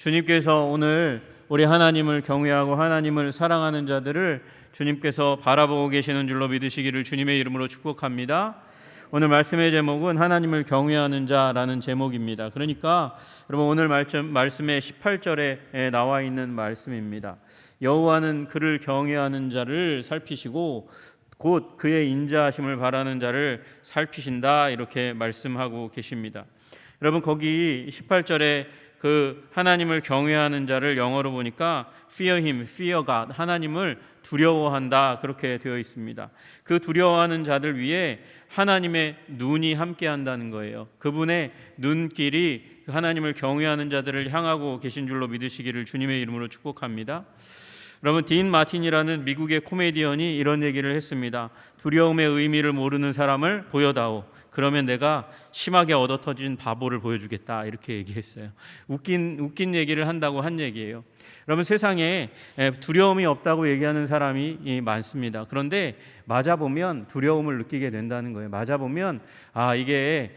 주님께서 오늘 우리 하나님을 경외하고 하나님을 사랑하는 자들을 주님께서 바라보고 계시는 줄로 믿으시기를 주님의 이름으로 축복합니다. 오늘 말씀의 제목은 하나님을 경외하는 자라는 제목입니다. 그러니까 여러분 오늘 말씀의 18절에 나와 있는 말씀입니다. 여호와는 그를 경외하는 자를 살피시고 곧 그의 인자하심을 바라는 자를 살피신다, 이렇게 말씀하고 계십니다. 여러분 거기 18절에 그 하나님을 경외하는 자를 영어로 보니까 fear him, fear God, 하나님을 두려워한다, 그렇게 되어 있습니다. 그 두려워하는 자들 위에 하나님의 눈이 함께 한다는 거예요. 그분의 눈길이 하나님을 경외하는 자들을 향하고 계신 줄로 믿으시기를 주님의 이름으로 축복합니다. 여러분 딘 마틴이라는 미국의 코미디언이 이런 얘기를 했습니다. 두려움의 의미를 모르는 사람을 보여다오. 그러면 내가 심하게 얻어터진 바보를 보여주겠다, 이렇게 얘기했어요. 웃긴 얘기를 한다고 한 얘기예요. 여러분 세상에 두려움이 없다고 얘기하는 사람이 많습니다. 그런데 맞아보면 두려움을 느끼게 된다는 거예요. 맞아보면 이게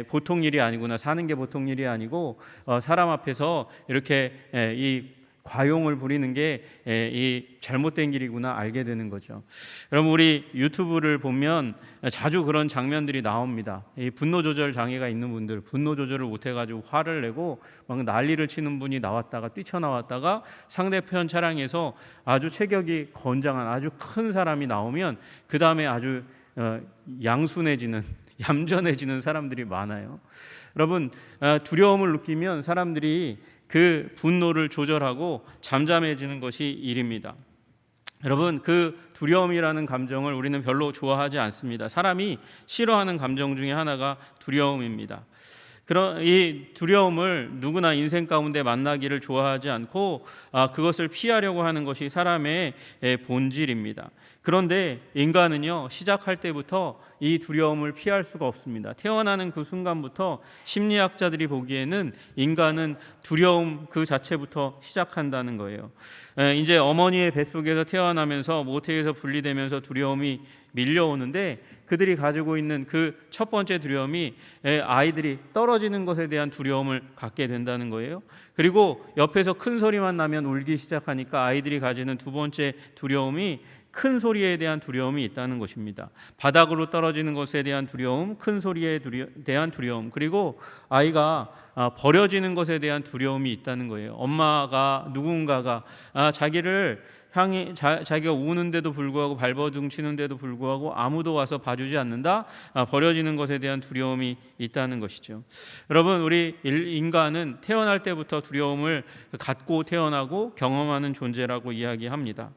보통 일이 아니구나, 사는 게 보통 일이 아니고 사람 앞에서 이렇게 이 과용을 부리는 게 이 잘못된 길이구나 알게 되는 거죠. 여러분 우리 유튜브를 보면 자주 그런 장면들이 나옵니다. 이 분노 조절 장애가 있는 분들, 분노 조절을 못해가지고 화를 내고 막 난리를 치는 분이 나왔다가 뛰쳐나왔다가 상대편 차량에서 아주 체격이 건장한 아주 큰 사람이 나오면 그 다음에 아주 양순해지는, 얌전해지는 사람들이 많아요. 여러분 두려움을 느끼면 사람들이 그 분노를 조절하고 잠잠해지는 것이 일입니다. 여러분 그 두려움이라는 감정을 우리는 별로 좋아하지 않습니다. 사람이 싫어하는 감정 중에 하나가 두려움입니다. 그런 이 두려움을 누구나 인생 가운데 만나기를 좋아하지 않고 그것을 피하려고 하는 것이 사람의 본질입니다. 그런데 인간은요, 시작할 때부터 이 두려움을 피할 수가 없습니다. 태어나는 그 순간부터 심리학자들이 보기에는 인간은 두려움 그 자체부터 시작한다는 거예요. 이제 어머니의 뱃속에서 태어나면서 모태에서 분리되면서 두려움이 밀려오는데 그들이 가지고 있는 그 첫 번째 두려움이 아이들이 떨어지는 것에 대한 두려움을 갖게 된다는 거예요. 그리고 옆에서 큰 소리만 나면 울기 시작하니까 아이들이 가지는 두 번째 두려움이 큰 소리에 대한 두려움이 있다는 것입니다. 바닥으로 떨어지는 것에 대한 두려움, 큰 소리에 대한 두려움, 그리고 아이가 버려지는 것에 대한 두려움이 있다는 거예요. 엄마가 누군가가 자기를 향해 자기가 우는데도 불구하고 발버둥 치는데도 불구하고 아무도 와서 봐주지 않는다, 버려지는 것에 대한 두려움이 있다는 것이죠. 여러분 우리 인간은 태어날 때부터 두려움을 갖고 태어나고 경험하는 존재라고 이야기합니다.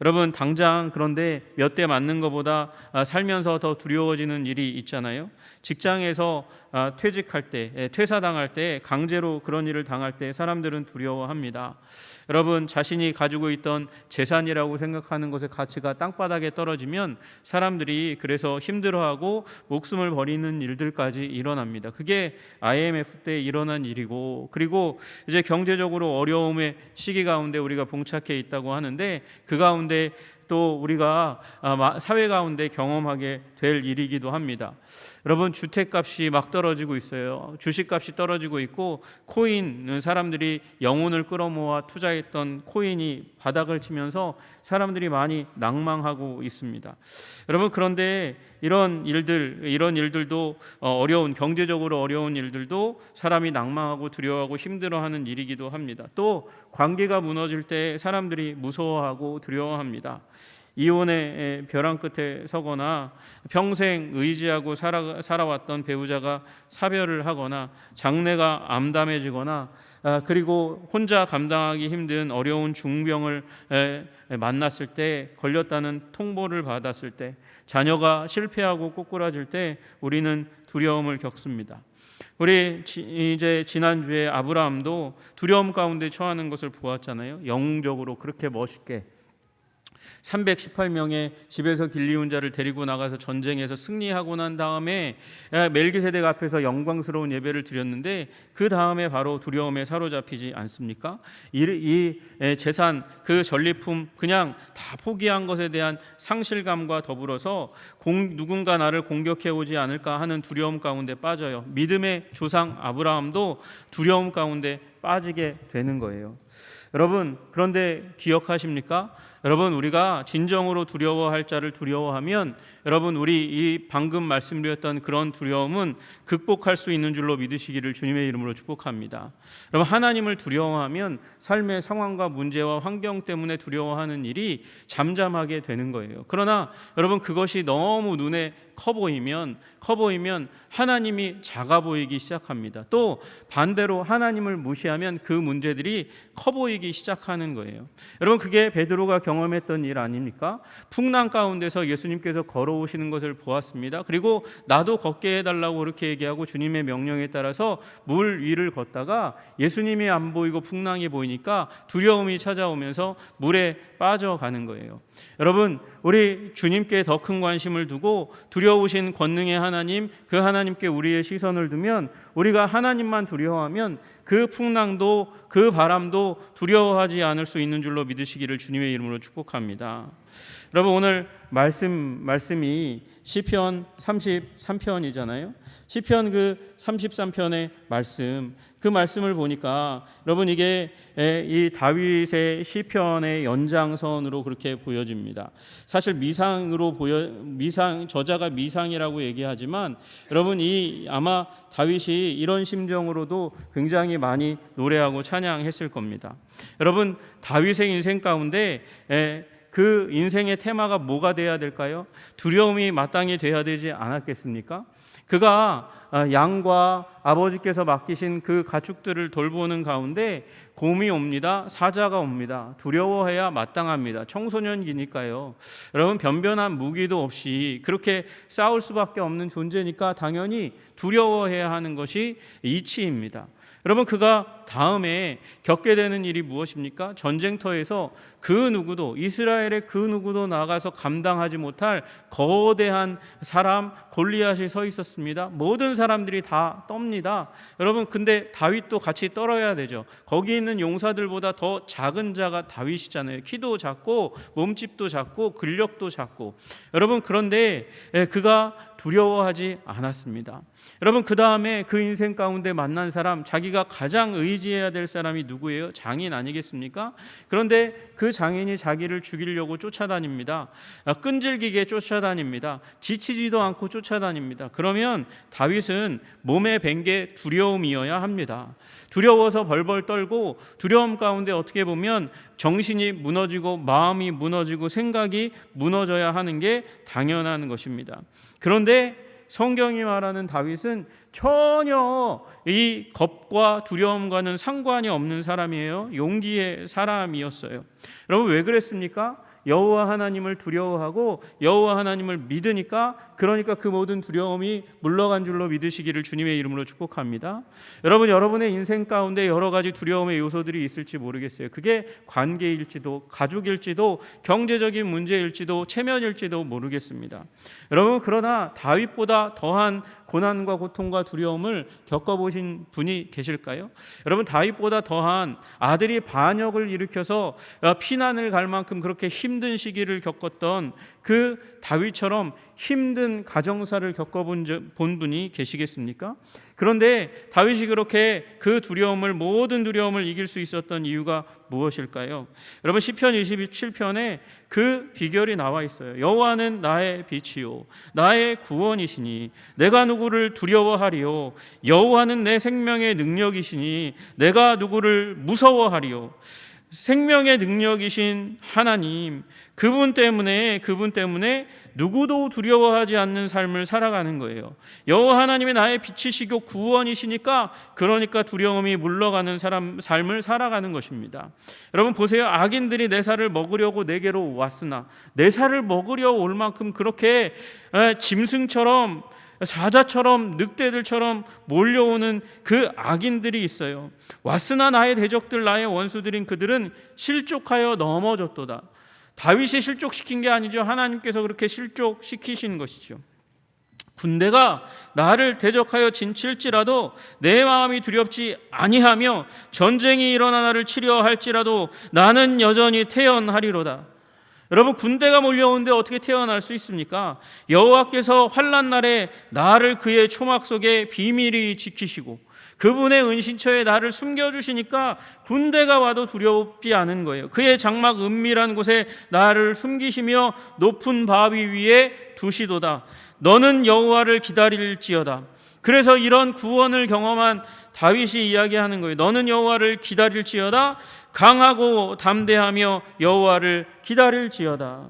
여러분 당장 그런데 몇 대 맞는 것보다 살면서 더 두려워지는 일이 있잖아요. 직장에서 퇴직할 때, 퇴사당할 때, 강제로 그런 일을 당할 때 사람들은 두려워합니다. 여러분 자신이 가지고 있던 재산이라고 생각하는 것의 가치가 땅바닥에 떨어지면 사람들이 그래서 힘들어하고 목숨을 버리는 일들까지 일어납니다. 그게 IMF 때 일어난 일이고, 그리고 이제 경제적으로 어려움의 시기 가운데 우리가 봉착해 있다고 하는데 그 가운데 또 우리가 사회 가운데 경험하게 될 일이기도 합니다. 여러분 주택값이 막 떨어지고 있어요. 주식값이 떨어지고 있고 코인, 사람들이 영혼을 끌어모아 투자했던 코인이 바닥을 치면서 사람들이 많이 낭망하고 있습니다. 여러분 그런데 이런 일들도 어려운, 경제적으로 어려운 일들도 사람이 낭망하고 두려워하고 힘들어하는 일이기도 합니다. 또 관계가 무너질 때 사람들이 무서워하고 두려워합니다. 이혼의 벼랑 끝에 서거나 평생 의지하고 살아왔던 배우자가 사별을 하거나 장래가 암담해지거나 그리고 혼자 감당하기 힘든 어려운 중병을 만났을 때, 걸렸다는 통보를 받았을 때, 자녀가 실패하고 꼬꾸라질 때 우리는 두려움을 겪습니다. 우리 이제 지난주에 아브라함도 두려움 가운데 처하는 것을 보았잖아요. 영웅적으로 그렇게 멋있게 318명의 집에서 길리운 자를 데리고 나가서 전쟁에서 승리하고 난 다음에 멜기세덱 앞에서 영광스러운 예배를 드렸는데 그 다음에 바로 두려움에 사로잡히지 않습니까? 이 재산, 그 전리품 그냥 다 포기한 것에 대한 상실감과 더불어서 누군가 나를 공격해 오지 않을까 하는 두려움 가운데 빠져요. 믿음의 조상 아브라함도 두려움 가운데 빠지게 되는 거예요. 여러분, 그런데 기억하십니까? 여러분, 우리가 진정으로 두려워할 자를 두려워하면 여러분, 우리 이 방금 말씀드렸던 그런 두려움은 극복할 수 있는 줄로 믿으시기를 주님의 이름으로 축복합니다. 여러분, 하나님을 두려워하면 삶의 상황과 문제와 환경 때문에 두려워하는 일이 잠잠하게 되는 거예요. 그러나 여러분, 그것이 너무 눈에 커 보이면 하나님이 작아 보이기 시작합니다. 또 반대로 하나님을 무시하면 그 문제들이 커 보이기 시작하는 거예요. 여러분, 그게 베드로가 경험했던 일 아닙니까? 풍랑 가운데서 예수님께서 걸어오시는 것을 보았습니다. 그리고 나도 걷게 해달라고 그렇게 얘기하고 주님의 명령에 따라서 물 위를 걷다가 예수님이 안 보이고 풍랑이 보이니까 두려움이 찾아오면서 물에 빠져가는 거예요. 여러분, 우리 주님께 더 큰 관심을 두고 두려우신 권능의 하나님, 그 하나님께 우리의 시선을 두면, 우리가 하나님만 두려워하면 그 풍랑도 그 바람도 두려워하지 않을 수 있는 줄로 믿으시기를 주님의 이름으로 축복합니다. 여러분, 오늘 말씀이 시편 33편이잖아요. 시편 그 33편의 말씀, 그 말씀을 보니까 여러분, 이게 이 다윗의 시편의 연장선으로 그렇게 보여집니다. 사실 저자가 미상이라고 얘기하지만 여러분, 이 아마 다윗이 이런 심정으로도 굉장히 많이 노래하고 찬양했을 겁니다. 여러분, 다윗의 인생 가운데 그 인생의 테마가 뭐가 돼야 될까요? 두려움이 마땅히 돼야 되지 않았겠습니까? 그가 양과 아버지께서 맡기신 그 가축들을 돌보는 가운데 곰이 옵니다. 사자가 옵니다. 두려워해야 마땅합니다. 청소년기니까요. 여러분, 변변한 무기도 없이 그렇게 싸울 수밖에 없는 존재니까 당연히 두려워해야 하는 것이 이치입니다. 여러분, 그가 다음에 겪게 되는 일이 무엇입니까? 전쟁터에서 그 누구도, 이스라엘의 그 누구도 나가서 감당하지 못할 거대한 사람 골리앗이 서 있었습니다. 모든 사람들이 다 떱니다. 여러분, 근데 다윗도 같이 떨어야 되죠. 거기 있는 용사들보다 더 작은 자가 다윗이잖아요. 키도 작고 몸집도 작고 근력도 작고. 여러분, 그런데 그가 두려워하지 않았습니다. 여러분, 그 다음에 그 인생 가운데 만난 사람, 자기가 가장 의지해야 될 사람이 누구예요? 장인 아니겠습니까? 그런데 그 장인이 자기를 죽이려고 쫓아다닙니다. 끈질기게 쫓아다닙니다. 지치지도 않고 쫓아다닙니다. 그러면 다윗은 몸에 밴 게 두려움이어야 합니다. 두려워서 벌벌 떨고, 두려움 가운데 어떻게 보면 정신이 무너지고 마음이 무너지고 생각이 무너져야 하는 게 당연한 것입니다. 그런데 성경이 말하는 다윗은 전혀 이 겁과 두려움과는 상관이 없는 사람이에요. 용기의 사람이었어요. 여러분, 왜 그랬습니까? 여호와 하나님을 두려워하고 여호와 하나님을 믿으니까, 그러니까 그 모든 두려움이 물러간 줄로 믿으시기를 주님의 이름으로 축복합니다. 여러분, 여러분의 인생 가운데 여러 가지 두려움의 요소들이 있을지 모르겠어요. 그게 관계일지도 가족일지도 경제적인 문제일지도 체면일지도 모르겠습니다. 여러분, 그러나 다윗보다 더한 고난과 고통과 두려움을 겪어보신 분이 계실까요? 여러분, 다윗보다 더한 아들이 반역을 일으켜서 피난을 갈 만큼 그렇게 힘든 시기를 겪었던 그 다윗처럼 힘든 가정사를 겪어본 분이 계시겠습니까? 그런데 다윗이 그렇게 그 모든 두려움을 이길 수 있었던 이유가 무엇일까요? 여러분, 시편 27편에 그 비결이 나와 있어요. 여호와는 나의 빛이요 나의 구원이시니 내가 누구를 두려워하리요? 여호와는 내 생명의 능력이시니 내가 누구를 무서워하리요? 생명의 능력이신 하나님, 그분 때문에 누구도 두려워하지 않는 삶을 살아가는 거예요. 여호와 하나님이 나의 빛이시고 구원이시니까, 그러니까 두려움이 물러가는 삶을 살아가는 것입니다. 여러분, 보세요. 악인들이 내 살을 먹으려고 내게로 왔으나, 내 살을 먹으려 올 만큼 그렇게 짐승처럼, 사자처럼, 늑대들처럼 몰려오는 그 악인들이 있어요. 왔으나 나의 대적들, 나의 원수들인 그들은 실족하여 넘어졌도다. 다윗이 실족시킨 게 아니죠. 하나님께서 그렇게 실족시키신 것이죠. 군대가 나를 대적하여 진칠지라도 내 마음이 두렵지 아니하며 전쟁이 일어나 나를 치려 할지라도 나는 여전히 태연하리로다. 여러분, 군대가 몰려오는데 어떻게 태어날 수 있습니까? 여호와께서 환난 날에 나를 그의 초막 속에 비밀히 지키시고, 그분의 은신처에 나를 숨겨주시니까 군대가 와도 두렵지 않은 거예요. 그의 장막 은밀한 곳에 나를 숨기시며 높은 바위 위에 두시도다. 너는 여호와를 기다릴지어다. 그래서 이런 구원을 경험한 다윗이 이야기하는 거예요. 너는 여호와를 기다릴지어다. 강하고 담대하며 여호와를 기다릴지어다.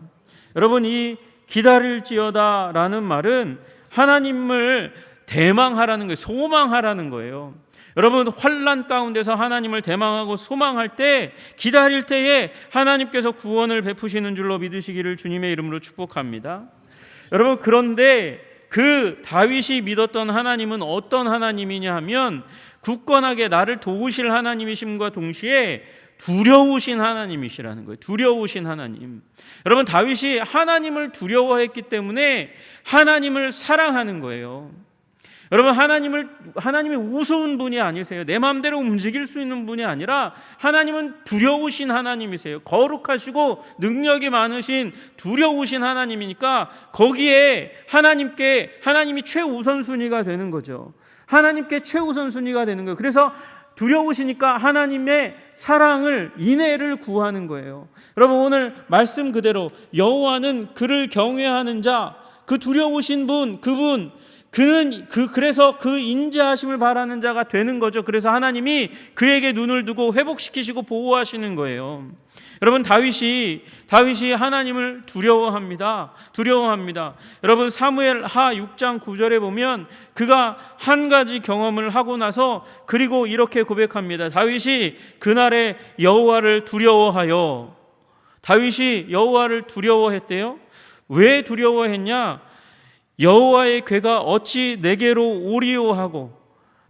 여러분, 이 기다릴지어다라는 말은 하나님을 대망하라는 거예요. 소망하라는 거예요. 여러분, 환난 가운데서 하나님을 대망하고 소망할 때, 기다릴 때에 하나님께서 구원을 베푸시는 줄로 믿으시기를 주님의 이름으로 축복합니다. 여러분, 그런데 그 다윗이 믿었던 하나님은 어떤 하나님이냐 하면 굳건하게 나를 도우실 하나님이심과 동시에 두려우신 하나님이시라는 거예요. 두려우신 하나님. 여러분, 다윗이 하나님을 두려워했기 때문에 하나님을 사랑하는 거예요. 여러분, 하나님이 우스운 분이 아니세요. 내 마음대로 움직일 수 있는 분이 아니라 하나님은 두려우신 하나님이세요. 거룩하시고 능력이 많으신 두려우신 하나님이니까 거기에 하나님이 최우선순위가 되는 거죠. 하나님께 최우선순위가 되는 거예요. 그래서 두려우시니까 하나님의 사랑을, 인애를 구하는 거예요. 여러분, 오늘 말씀 그대로 여호와는 그를 경외하는 자, 그 두려우신 분, 그래서 그 인자하심을 바라는 자가 되는 거죠. 그래서 하나님이 그에게 눈을 두고 회복시키시고 보호하시는 거예요. 여러분, 다윗이 하나님을 두려워합니다. 여러분, 사무엘 하 6장 9절에 보면 그가 한 가지 경험을 하고 나서 그리고 이렇게 고백합니다. 다윗이 그날에 여호와를 두려워하여. 다윗이 여호와를 두려워했대요. 왜 두려워했냐? 여호와의 궤가 어찌 내게로 오리오 하고,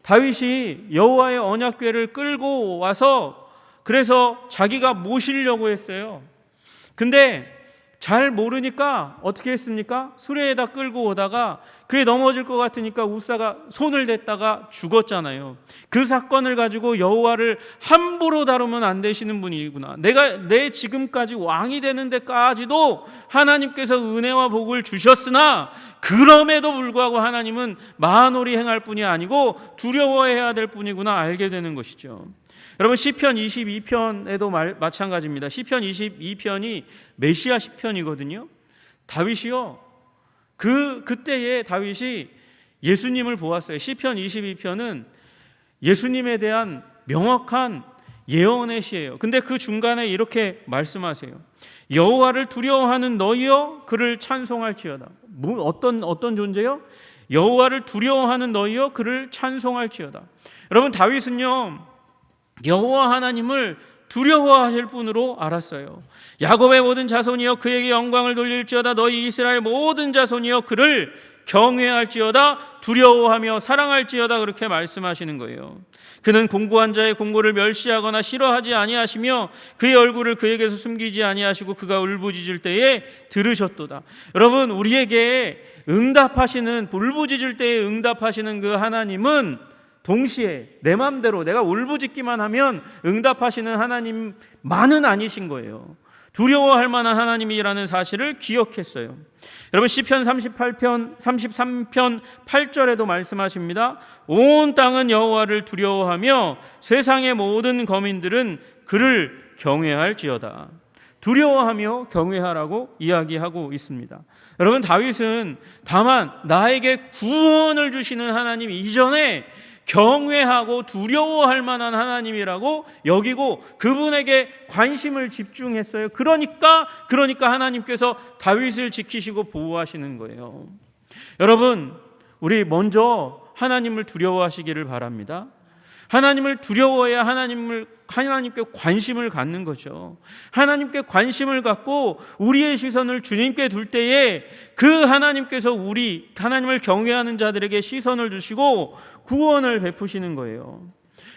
다윗이 여호와의 언약궤를 끌고 와서 그래서 자기가 모시려고 했어요. 근데 잘 모르니까 어떻게 했습니까? 수레에다 끌고 오다가 그게 넘어질 것 같으니까 우사가 손을 댔다가 죽었잖아요. 그 사건을 가지고 여호와를 함부로 다루면 안 되시는 분이구나. 내 지금까지 왕이 되는 데까지도 하나님께서 은혜와 복을 주셨으나 그럼에도 불구하고 하나님은 만홀히 행할 뿐이 아니고 두려워해야 될 뿐이구나 알게 되는 것이죠. 여러분, 시편 22편에도 마찬가지입니다. 시편 22편이 메시아 시편이거든요. 다윗이요, 그때에 다윗이 예수님을 보았어요. 시편 22편은 예수님에 대한 명확한 예언의 시예요. 근데 그 중간에 이렇게 말씀하세요. 여호와를 두려워하는 너희여 그를 찬송할지어다. 어떤 존재요? 여호와를 두려워하는 너희여 그를 찬송할지어다. 여러분, 다윗은요, 여호와 하나님을 두려워하실 분으로 알았어요. 야곱의 모든 자손이여 그에게 영광을 돌릴지어다. 너희 이스라엘 모든 자손이여 그를 경외할지어다. 두려워하며 사랑할지어다. 그렇게 말씀하시는 거예요. 그는 공고한 자의 공고를 멸시하거나 싫어하지 아니하시며 그의 얼굴을 그에게서 숨기지 아니하시고 그가 울부짖을 때에 들으셨도다. 여러분, 우리에게 울부짖을 때에 응답하시는 그 하나님은 동시에 내 마음대로 내가 울부짖기만 하면 응답하시는 하나님만은 아니신 거예요. 두려워할 만한 하나님이라는 사실을 기억했어요. 여러분, 시편 33편 8절에도 말씀하십니다. 온 땅은 여호와를 두려워하며 세상의 모든 거민들은 그를 경외할지어다. 두려워하며 경외하라고 이야기하고 있습니다. 여러분, 다윗은 다만 나에게 구원을 주시는 하나님 이전에 경외하고 두려워할 만한 하나님이라고 여기고 그분에게 관심을 집중했어요. 그러니까 하나님께서 다윗을 지키시고 보호하시는 거예요. 여러분, 우리 먼저 하나님을 두려워하시기를 바랍니다. 하나님을 두려워해야 하나님께 관심을 갖는 거죠. 하나님께 관심을 갖고 우리의 시선을 주님께 둘 때에 그 하나님께서 하나님을 경외하는 자들에게 시선을 주시고 구원을 베푸시는 거예요.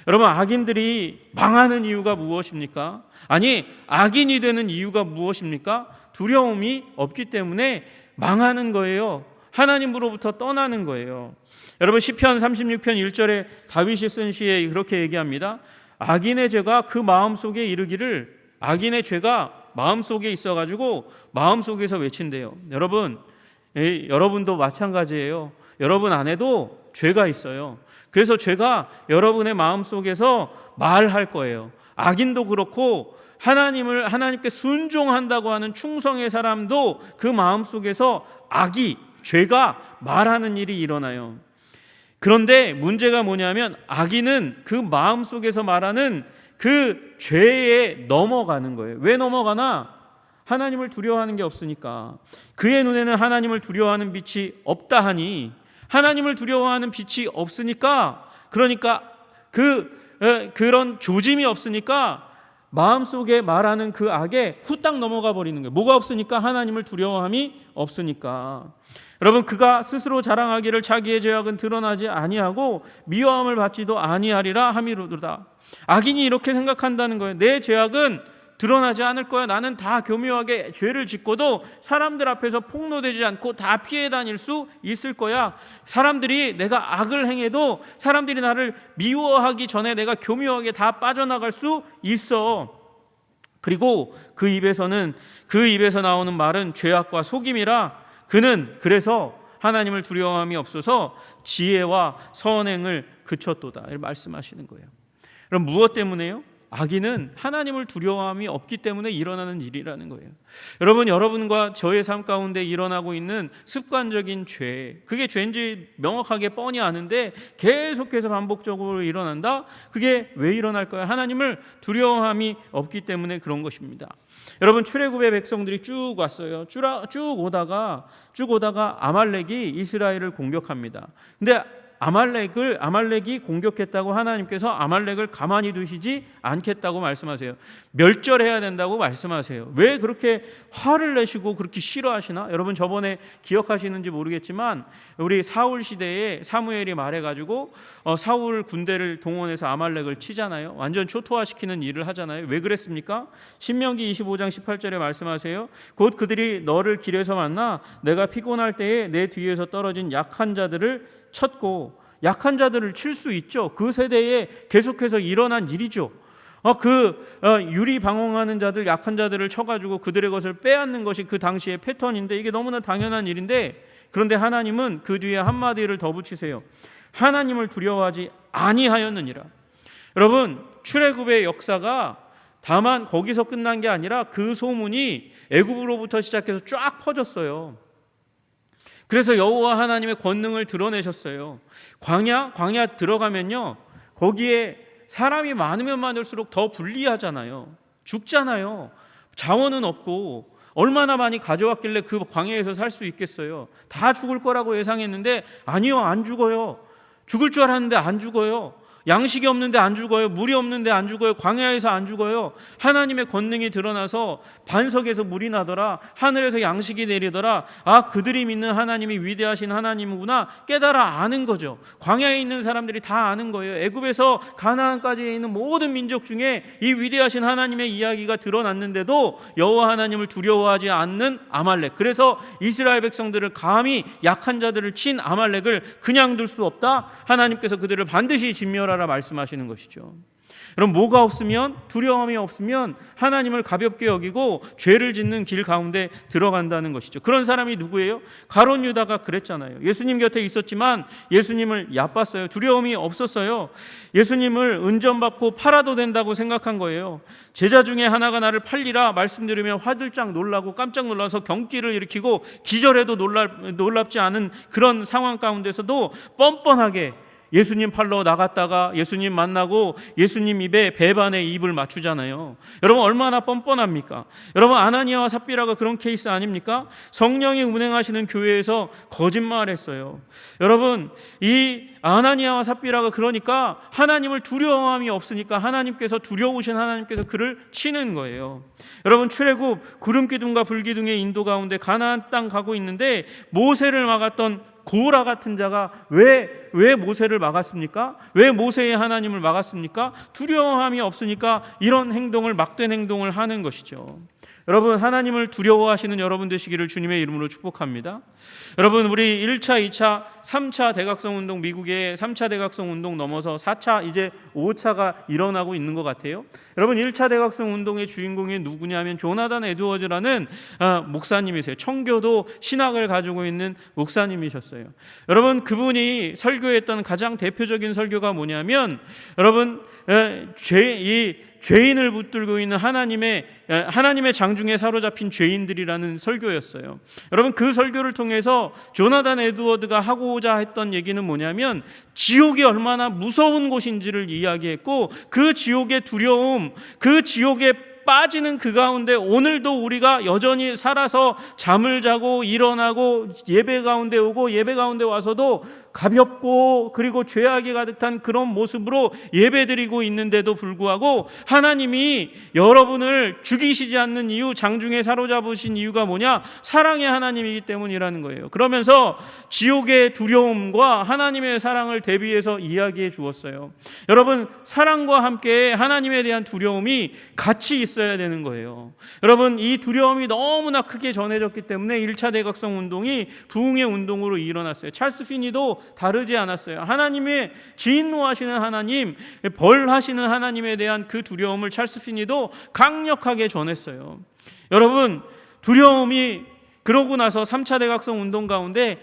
여러분, 악인들이 망하는 이유가 무엇입니까? 아니, 악인이 되는 이유가 무엇입니까? 두려움이 없기 때문에 망하는 거예요. 하나님으로부터 떠나는 거예요. 여러분, 시편 36편 1절에 다윗이 쓴 시에 그렇게 얘기합니다. 악인의 죄가 그 마음속에 이르기를, 악인의 죄가 마음속에 있어가지고 마음속에서 외친대요. 여러분도 마찬가지예요. 여러분 안에도 죄가 있어요. 그래서 죄가 여러분의 마음속에서 말할 거예요. 악인도 그렇고 하나님께 순종한다고 하는 충성의 사람도 그 마음속에서 죄가 말하는 일이 일어나요. 그런데 문제가 뭐냐면 악인은 그 마음속에서 말하는 그 죄에 넘어가는 거예요. 왜 넘어가나? 하나님을 두려워하는 게 없으니까. 그의 눈에는 하나님을 두려워하는 빛이 없다 하니, 하나님을 두려워하는 빛이 없으니까, 그러니까 그런 조짐이 없으니까 마음속에 말하는 그 악에 후딱 넘어가 버리는 거예요. 뭐가 없으니까? 하나님을 두려워함이 없으니까. 여러분, 그가 스스로 자랑하기를 자기의 죄악은 드러나지 아니하고 미워함을 받지도 아니하리라 함이로다. 악인이 이렇게 생각한다는 거예요. 내 죄악은 드러나지 않을 거야. 나는 다 교묘하게 죄를 짓고도 사람들 앞에서 폭로되지 않고 다 피해 다닐 수 있을 거야. 사람들이 내가 악을 행해도 사람들이 나를 미워하기 전에 내가 교묘하게 다 빠져나갈 수 있어. 그리고 그 입에서 나오는 말은 죄악과 속임이라. 그는 그래서 하나님을 두려워함이 없어서 지혜와 선행을 그쳤도다. 이렇게 말씀하시는 거예요. 그럼 무엇 때문에요? 악인은 하나님을 두려워함이 없기 때문에 일어나는 일이라는 거예요. 여러분과 저의 삶 가운데 일어나고 있는 습관적인 죄, 그게 죄인지 명확하게 뻔히 아는데 계속해서 반복적으로 일어난다? 그게 왜 일어날까요? 하나님을 두려워함이 없기 때문에 그런 것입니다. 여러분, 출애굽의 백성들이 쭉 왔어요. 쭉 오다가 아말렉이 이스라엘을 공격합니다. 근데 아말렉이 공격했다고 하나님께서 아말렉을 가만히 두시지 않겠다고 말씀하세요. 멸절해야 된다고 말씀하세요. 왜 그렇게 화를 내시고 그렇게 싫어하시나? 여러분, 저번에 기억하시는지 모르겠지만 우리 사울 시대에 사무엘이 말해가지고 사울 군대를 동원해서 아말렉을 치잖아요. 완전 초토화시키는 일을 하잖아요. 왜 그랬습니까? 신명기 25장 18절에 말씀하세요. 곧 그들이 너를 길에서 만나 내가 피곤할 때에 내 뒤에서 떨어진 약한 자들을 쳤고, 약한 자들을 칠 수 있죠. 그 세대에 계속해서 일어난 일이죠. 유리 방황하는 자들, 약한 자들을 쳐가지고 그들의 것을 빼앗는 것이 그 당시의 패턴인데, 이게 너무나 당연한 일인데, 그런데 하나님은 그 뒤에 한마디를 더 붙이세요. 하나님을 두려워하지 아니하였느니라. 여러분, 출애굽의 역사가 다만 거기서 끝난 게 아니라 그 소문이 애굽으로부터 시작해서 쫙 퍼졌어요. 그래서 여호와 하나님의 권능을 드러내셨어요. 광야 들어가면요, 거기에 사람이 많으면 많을수록 더 불리하잖아요. 죽잖아요. 자원은 없고 얼마나 많이 가져왔길래 그 광야에서 살 수 있겠어요. 다 죽을 거라고 예상했는데 아니요, 안 죽어요. 죽을 줄 알았는데 안 죽어요. 양식이 없는데 안 죽어요. 물이 없는데 안 죽어요. 광야에서 안 죽어요. 하나님의 권능이 드러나서 반석에서 물이 나더라. 하늘에서 양식이 내리더라. 아, 그들이 믿는 하나님이 위대하신 하나님이구나 깨달아 아는 거죠. 광야에 있는 사람들이 다 아는 거예요. 애굽에서 가나안까지 있는 모든 민족 중에 이 위대하신 하나님의 이야기가 드러났는데도 여호와 하나님을 두려워하지 않는 아말렉. 그래서 이스라엘 백성들을 감히 약한 자들을 친 아말렉을 그냥 둘 수 없다. 하나님께서 그들을 반드시 진멸하라 말씀하시는 것이죠. 여러분, 뭐가 없으면, 두려움이 없으면 하나님을 가볍게 여기고 죄를 짓는 길 가운데 들어간다는 것이죠. 그런 사람이 누구예요? 가룟 유다가 그랬잖아요. 예수님 곁에 있었지만 예수님을 얕봤어요. 두려움이 없었어요. 예수님을 은전받고 팔아도 된다고 생각한 거예요. 제자 중에 하나가 나를 팔리라 말씀 들으면 화들짝 놀라고 깜짝 놀라서 경기를 일으키고 기절해도 놀랍지 않은 그런 상황 가운데서도 뻔뻔하게 예수님 팔러 나갔다가 예수님 만나고 예수님 입에 배반의 입을 맞추잖아요. 여러분, 얼마나 뻔뻔합니까? 여러분, 아나니아와 삽비라가 그런 케이스 아닙니까? 성령이 운행하시는 교회에서 거짓말했어요. 여러분, 이 아나니아와 삽비라가 그러니까 하나님을 두려워함이 없으니까 하나님께서 두려우신 하나님께서 그를 치는 거예요. 여러분, 출애굽 구름기둥과 불기둥의 인도 가운데 가나안 땅 가고 있는데 모세를 막았던 고라 같은 자가 왜 모세를 막았습니까? 왜 모세의 하나님을 막았습니까? 두려움이 없으니까 이런 행동을, 막된 행동을 하는 것이죠. 여러분, 하나님을 두려워하시는 여러분 되시기를 주님의 이름으로 축복합니다. 여러분, 우리 1차, 2차 3차 대각성 운동, 미국의 3차 대각성 운동 넘어서 4차, 이제 5차가 일어나고 있는 것 같아요. 여러분, 1차 대각성 운동의 주인공이 누구냐면 조나단 에드워즈라는 목사님이세요. 청교도 신학을 가지고 있는 목사님이셨어요. 여러분, 그분이 설교했던 가장 대표적인 설교가 뭐냐면, 여러분, 죄인을 붙들고 있는 하나님의 장중에 사로잡힌 죄인들이라는 설교였어요. 여러분, 그 설교를 통해서 조나단 에드워드가 하고자 했던 얘기는 뭐냐면, 지옥이 얼마나 무서운 곳인지를 이야기했고, 그 지옥의 두려움, 그 지옥의 빠지는 그 가운데 오늘도 우리가 여전히 살아서 잠을 자고 일어나고 예배 가운데 오고 예배 가운데 와서도 가볍고 그리고 죄악이 가득한 그런 모습으로 예배드리고 있는데도 불구하고 하나님이 여러분을 죽이시지 않는 이유, 장중에 사로잡으신 이유가 뭐냐? 사랑의 하나님이기 때문이라는 거예요. 그러면서 지옥의 두려움과 하나님의 사랑을 대비해서 이야기해 주었어요. 여러분, 사랑과 함께 하나님에 대한 두려움이 같이 있어야 되는 거예요. 여러분, 이 두려움이 너무나 크게 전해졌기 때문에 1차 대각성 운동이 부흥의 운동으로 일어났어요. 찰스 피니도 다르지 않았어요. 하나님의 진노하시는 하나님, 벌하시는 하나님에 대한 그 두려움을 찰스 피니도 강력하게 전했어요. 여러분, 두려움이 그러고 나서 3차 대각성 운동 가운데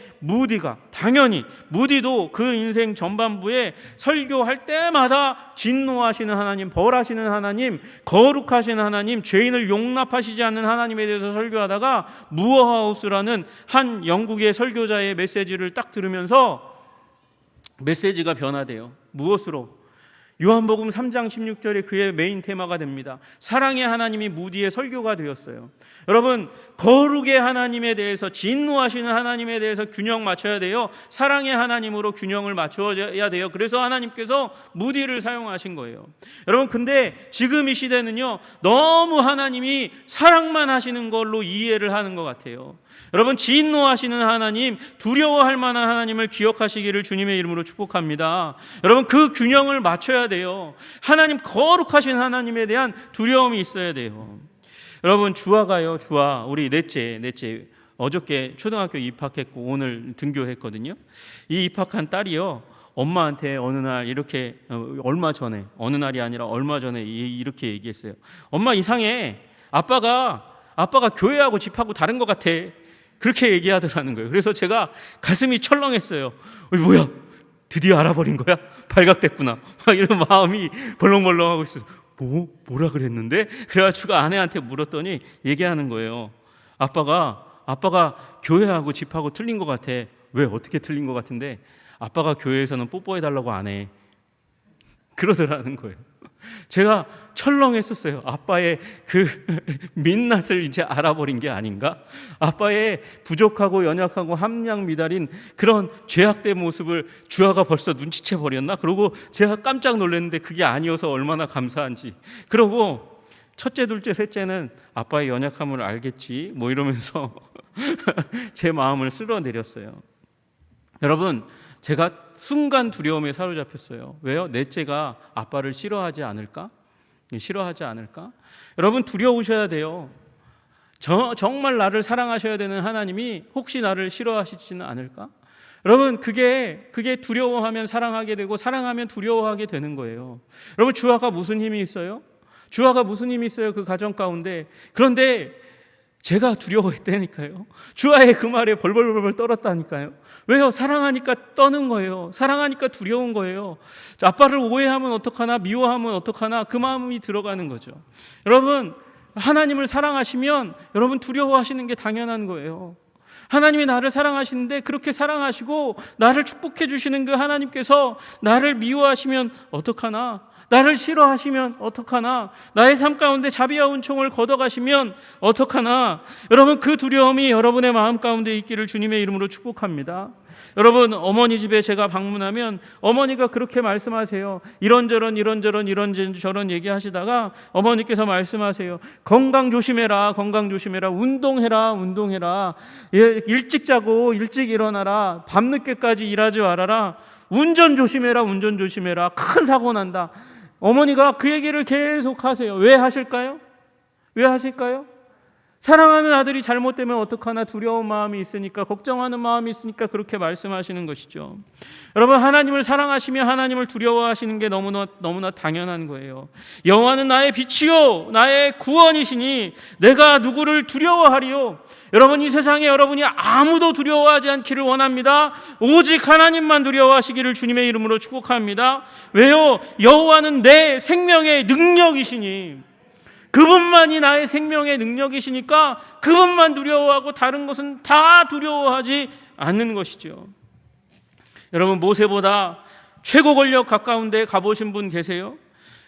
당연히 무디도 그 인생 전반부에 설교할 때마다 진노하시는 하나님, 벌하시는 하나님, 거룩하신 하나님, 죄인을 용납하시지 않는 하나님에 대해서 설교하다가 무어하우스라는 한 영국의 설교자의 메시지를 딱 들으면서 메시지가 변화돼요. 무엇으로? 요한복음 3장 16절에 그의 메인 테마가 됩니다. 사랑의 하나님이 무디의 설교가 되었어요. 여러분, 거룩의 하나님에 대해서, 진노하시는 하나님에 대해서 균형 맞춰야 돼요. 사랑의 하나님으로 균형을 맞춰야 돼요. 그래서 하나님께서 무디를 사용하신 거예요. 여러분, 근데 지금 이 시대는요, 너무 하나님이 사랑만 하시는 걸로 이해를 하는 것 같아요. 여러분, 진노하시는 하나님, 두려워할 만한 하나님을 기억하시기를 주님의 이름으로 축복합니다. 여러분, 그 균형을 맞춰야 돼요. 하나님, 거룩하신 하나님에 대한 두려움이 있어야 돼요. 여러분, 주아가요, 우리 넷째 어저께 초등학교 입학했고 오늘 등교했거든요. 이 입학한 딸이요, 엄마한테 어느 날 이렇게 어느 날이 아니라 얼마 전에 이렇게 얘기했어요. 엄마, 이상해. 아빠가 교회하고 집하고 다른 것 같아. 그렇게 얘기하더라는 거예요. 그래서 제가 가슴이 철렁했어요. 뭐야? 드디어 알아버린 거야? 발각됐구나. 막 이런 마음이 벌렁벌렁하고 있어요. 뭐라 그랬는데? 그래가지고 아내한테 물었더니 얘기하는 거예요. 아빠가 교회하고 집하고 틀린 것 같아. 왜? 어떻게 틀린 것 같은데? 아빠가 교회에서는 뽀뽀해달라고 안 해. 그러더라는 거예요. 제가 철렁했었어요. 아빠의 그 민낯을 이제 알아버린 게 아닌가? 아빠의 부족하고 연약하고 함량 미달인 그런 죄악된 모습을 주아가 벌써 눈치채 버렸나? 그러고 제가 깜짝 놀랐는데 그게 아니어서 얼마나 감사한지. 그러고 첫째, 둘째, 셋째는 아빠의 연약함을 알겠지 뭐 이러면서 제 마음을 쓸어내렸어요. 여러분, 제가 순간 두려움에 사로잡혔어요. 왜요? 넷째가 아빠를 싫어하지 않을까? 여러분, 두려우셔야 돼요. 정말 나를 사랑하셔야 되는 하나님이 혹시 나를 싫어하시지는 않을까? 여러분, 그게 두려워하면 사랑하게 되고 사랑하면 두려워하게 되는 거예요. 여러분, 주아가 무슨 힘이 있어요? 그 가정 가운데. 그런데 제가 두려워했다니까요. 주아의 그 말에 벌벌벌 떨었다니까요. 왜요? 사랑하니까 떠는 거예요. 사랑하니까 두려운 거예요. 아빠를 오해하면 어떡하나, 미워하면 어떡하나, 그 마음이 들어가는 거죠. 여러분, 하나님을 사랑하시면 여러분 두려워하시는 게 당연한 거예요. 하나님이 나를 사랑하시는데 그렇게 사랑하시고 나를 축복해 주시는 그 하나님께서 나를 미워하시면 어떡하나, 나를 싫어하시면 어떡하나, 나의 삶 가운데 자비와 은총을 걷어가시면 어떡하나. 여러분, 그 두려움이 여러분의 마음 가운데 있기를 주님의 이름으로 축복합니다. 여러분, 어머니 집에 제가 방문하면 어머니가 그렇게 말씀하세요. 이런저런 얘기하시다가 어머니께서 말씀하세요. 건강 조심해라. 운동해라. 일찍 자고 일찍 일어나라. 밤늦게까지 일하지 말아라. 운전 조심해라. 큰 사고 난다. 어머니가 그 얘기를 계속 하세요. 왜 하실까요? 사랑하는 아들이 잘못되면 어떡하나 두려운 마음이 있으니까, 걱정하는 마음이 있으니까 그렇게 말씀하시는 것이죠. 여러분, 하나님을 사랑하시며 하나님을 두려워하시는 게 너무나 당연한 거예요. 여호와는 나의 빛이요 나의 구원이시니 내가 누구를 두려워하리요. 여러분, 이 세상에 여러분이 아무도 두려워하지 않기를 원합니다. 오직 하나님만 두려워하시기를 주님의 이름으로 축복합니다. 왜요? 여호와는 내 생명의 능력이시니, 그분만이 나의 생명의 능력이시니까 그분만 두려워하고 다른 것은 다 두려워하지 않는 것이죠. 여러분, 모세보다 최고 권력 가까운 데 가보신 분 계세요?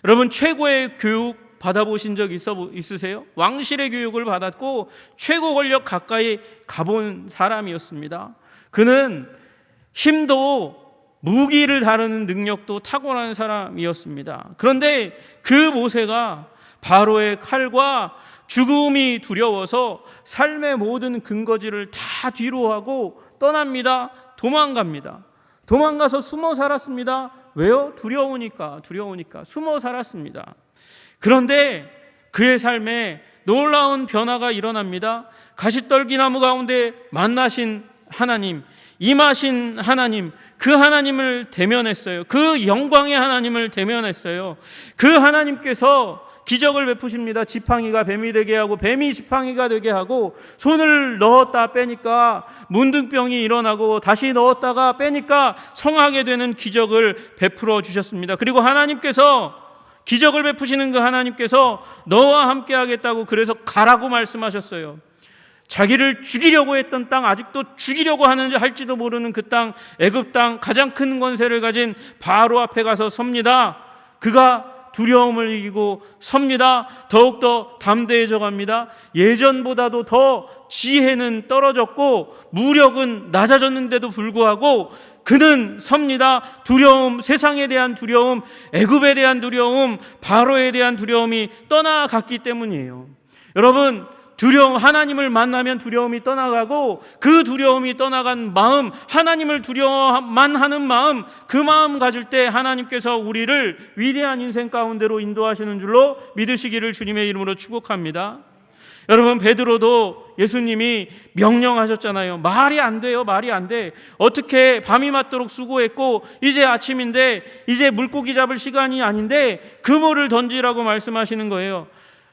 여러분, 최고의 교육 받아보신 적 있으세요? 왕실의 교육을 받았고 최고 권력 가까이 가본 사람이었습니다. 그는 힘도 무기를 다루는 능력도 탁월한 사람이었습니다. 그런데 그 모세가 바로의 칼과 죽음이 두려워서 삶의 모든 근거지를 다 뒤로하고 떠납니다. 도망가서 숨어 살았습니다. 왜요? 두려우니까 숨어 살았습니다. 그런데 그의 삶에 놀라운 변화가 일어납니다. 가시떨기나무 가운데 만나신 하나님, 임하신 하나님, 그 하나님을 대면했어요. 그 영광의 하나님을 대면했어요. 그 하나님께서 기적을 베푸십니다. 지팡이가 뱀이 되게 하고 뱀이 지팡이가 되게 하고, 손을 넣었다 빼니까 문둥병이 일어나고 다시 넣었다가 빼니까 성하게 되는 기적을 베풀어 주셨습니다. 그리고 하나님께서, 기적을 베푸시는 그 하나님께서 너와 함께 하겠다고 그래서 가라고 말씀하셨어요. 자기를 죽이려고 했던 땅, 아직도 죽이려고 하는지 할지도 모르는 그 땅, 애굽 땅, 가장 큰 권세를 가진 바로 앞에 가서 섭니다. 그가 두려움을 이기고 섭니다. 더욱더 담대해져 갑니다. 예전보다도 더 지혜는 떨어졌고 무력은 낮아졌는데도 불구하고 그는 섭니다. 두려움, 세상에 대한 두려움, 애굽에 대한 두려움, 바로에 대한 두려움이 떠나갔기 때문이에요. 여러분, 두려움, 하나님을 만나면 두려움이 떠나가고, 그 두려움이 떠나간 마음, 하나님을 두려워만 하는 마음, 그 마음 가질 때 하나님께서 우리를 위대한 인생 가운데로 인도하시는 줄로 믿으시기를 주님의 이름으로 축복합니다. 여러분, 베드로도 예수님이 명령하셨잖아요. 말이 안 돼요. 말이 안 돼. 어떻게 밤이 맞도록 수고했고 이제 아침인데, 이제 물고기 잡을 시간이 아닌데 그물을 던지라고 말씀하시는 거예요.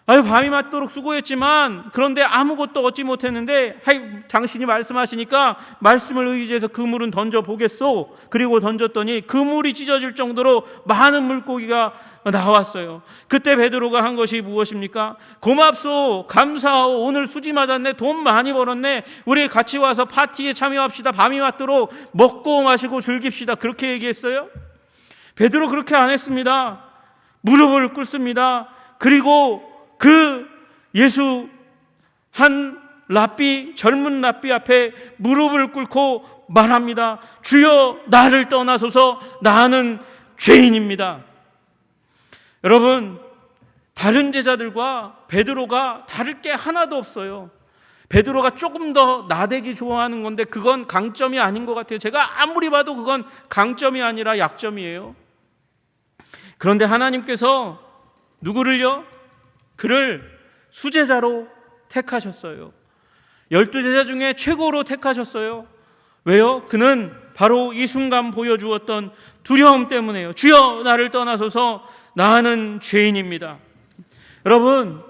밤이 맞도록 수고했지만, 그런데 아무것도 얻지 못했는데 당신이 말씀하시니까 말씀을 의지해서 그물은 던져보겠소. 그리고 던졌더니 그물이 찢어질 정도로 많은 물고기가 나왔어요. 그때 베드로가 한 것이 무엇입니까? 고맙소, 감사하오, 오늘 수지 맞았네, 돈 많이 벌었네, 우리 같이 와서 파티에 참여합시다, 밤이 맞도록 먹고 마시고 즐깁시다, 그렇게 얘기했어요? 베드로 그렇게 안 했습니다. 무릎을 꿇습니다. 그리고 그 예수 한 젊은 랍비 앞에 무릎을 꿇고 말합니다. 주여, 나를 떠나소서, 나는 죄인입니다. 여러분, 다른 제자들과 베드로가 다를 게 하나도 없어요. 베드로가 조금 더 나대기 좋아하는 건데 그건 강점이 아닌 것 같아요. 제가 아무리 봐도 그건 강점이 아니라 약점이에요. 그런데 하나님께서 누구를요? 그를 수제자로 택하셨어요. 12제자 중에 최고로 택하셨어요. 왜요? 그는 바로 이 순간 보여주었던 두려움 때문에요. 주여, 나를 떠나소서, 나는 죄인입니다. 여러분,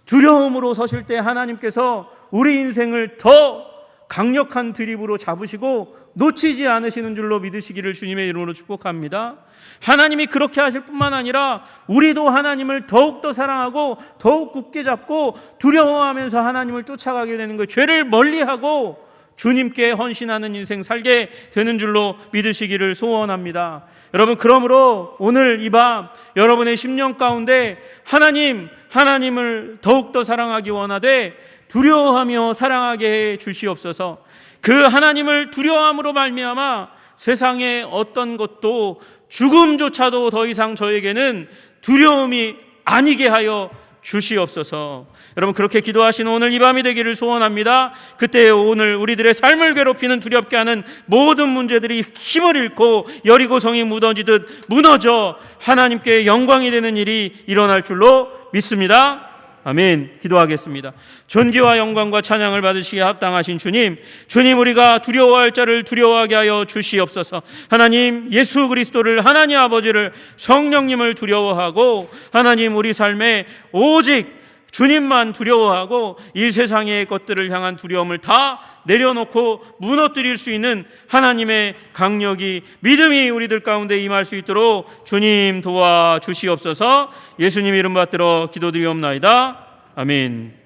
두려움으로 서실 때 하나님께서 우리 인생을 더 강력한 드립으로 잡으시고 놓치지 않으시는 줄로 믿으시기를 주님의 이름으로 축복합니다. 하나님이 그렇게 하실 뿐만 아니라 우리도 하나님을 더욱더 사랑하고 더욱 굳게 잡고 두려워하면서 하나님을 쫓아가게 되는 거예요. 죄를 멀리하고 주님께 헌신하는 인생 살게 되는 줄로 믿으시기를 소원합니다. 여러분, 그러므로 오늘 이 밤 여러분의 심령 가운데 하나님을 더욱더 사랑하기 원하되 두려워하며 사랑하게 해 주시옵소서. 그 하나님을 두려워함으로 말미암아 세상의 어떤 것도, 죽음조차도 더 이상 저에게는 두려움이 아니게 하여 주시옵소서. 여러분, 그렇게 기도하시는 오늘 이 밤이 되기를 소원합니다. 그때 오늘 우리들의 삶을 괴롭히는 두렵게 하는 모든 문제들이 힘을 잃고 여리고성이 무너지듯 무너져 하나님께 영광이 되는 일이 일어날 줄로 믿습니다. 아멘. 기도하겠습니다. 존귀와 영광과 찬양을 받으시기에 합당하신 주님, 주님 우리가 두려워할 자를 두려워하게 하여 주시옵소서. 하나님 예수 그리스도를, 하나님 아버지를, 성령님을 두려워하고 하나님 우리 삶에 오직 주님만 두려워하고 이 세상의 것들을 향한 두려움을 다 내려놓고 무너뜨릴 수 있는 하나님의 강력이, 믿음이 우리들 가운데 임할 수 있도록 주님 도와주시옵소서. 예수님 이름 받들어 기도드리옵나이다. 아멘.